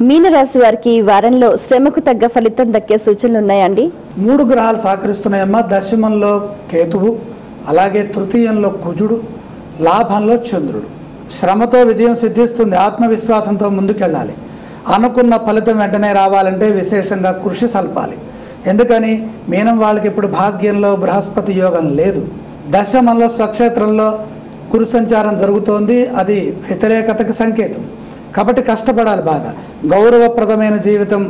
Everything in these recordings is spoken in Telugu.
మీనరాశి వారికి ఈ వారంలో శ్రమకు తగ్గ ఫలితం దక్కే సూచనలు ఉన్నాయండి. 3 గ్రహాలు సహకరిస్తున్నాయమ్మా. దశమంలో కేతువు, అలాగే తృతీయంలో కుజుడు, లాభంలో చంద్రుడు. శ్రమతో విజయం సిద్ధిస్తుంది. ఆత్మవిశ్వాసంతో ముందుకెళ్ళాలి. అనుకున్న ఫలితం వెంటనే రావాలంటే విశేషంగా కృషి సల్పాలి. ఎందుకని మీనం వాళ్ళకి ఇప్పుడు భాగ్యంలో బృహస్పతి యోగం లేదు. దశమంలో స్వక్షేత్రంలో గురు సంచారం జరుగుతోంది. అది వ్యతిరేకతకు సంకేతం. కాబట్టి కష్టపడాలి బాగా. గౌరవప్రదమైన జీవితం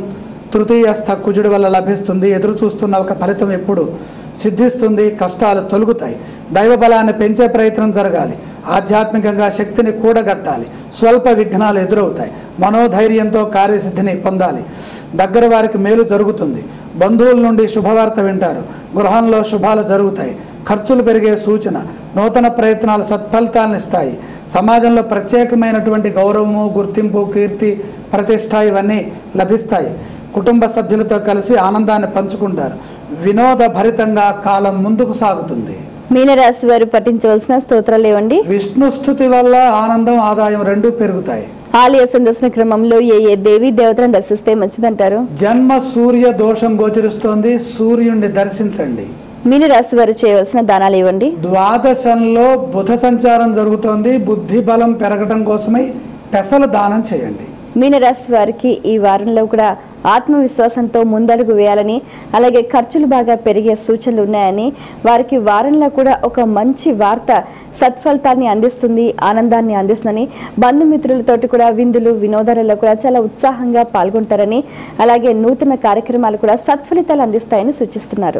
తృతీయస్థ కుజుడి వల్ల లభిస్తుంది. ఎదురు చూస్తున్న ఒక ఫలితం ఎప్పుడు సిద్ధిస్తుంది. కష్టాలు తొలగుతాయి. దైవ బలాన్ని పెంచే ప్రయత్నం జరగాలి. ఆధ్యాత్మికంగా శక్తిని కూడగట్టాలి. స్వల్ప విఘ్నాలు ఎదురవుతాయి. మనోధైర్యంతో కార్యసిద్ధిని పొందాలి. దగ్గర వారికి మేలు జరుగుతుంది. బంధువుల నుండి శుభవార్త వింటారు. గృహంలో శుభాలు జరుగుతాయి. ఖర్చులు పెరిగే సూచన. నూతన ప్రయత్నాలు సత్ఫలితాలను ఇస్తాయి. సమాజంలో ప్రత్యేకమైనటువంటి గౌరవము, గుర్తింపు, కీర్తి, ప్రతిష్ట ఇవన్నీ లభిస్తాయి. కుటుంబ సభ్యులతో కలిసి ఆనందాన్ని పంచుకుంటారు. వినోద భరితంగా కాలం ముందుకు సాగుతుంది. మీనరాశి వారు పఠించవలసిన స్తోత్రాలు ఏవండి? విష్ణు స్తుతి వల్ల ఆనందం, ఆదాయం రెండూ పెరుగుతాయి. ఆలయ సందర్శన క్రమంలో ఏ దేవీ దేవతలను దర్శిస్తే మంచిదంటారు? జన్మ సూర్య దోషం గోచరిస్తోంది. సూర్యుడిని దర్శించండి. మీనరాశి వారు చేయవలసిన దానాలు ఇవ్వండి. ద్వాదశంలో బుధ సంచారం జరుగుతోంది. బుద్ధి బలం పెరగడం కోసమై పెసలు దానం చేయండి. మీనరాశి వారికి ఈ వారంలో కూడా ఆత్మవిశ్వాసంతో ముందడుగు వేయాలని, అలాగే ఖర్చులు బాగా పెరిగే సూచనలు ఉన్నాయని, వారికి వారంలో కూడా ఒక మంచి వార్త సత్ఫలితాన్ని అందిస్తుంది, ఆనందాన్ని అందిస్తుందని, బంధుమిత్రులతోటి కూడా విందులు వినోదాలలో కూడా చాలా ఉత్సాహంగా పాల్గొంటారని, అలాగే నూతన కార్యక్రమాలు కూడా సత్ఫలితాలు అందిస్తాయని సూచిస్తున్నారు.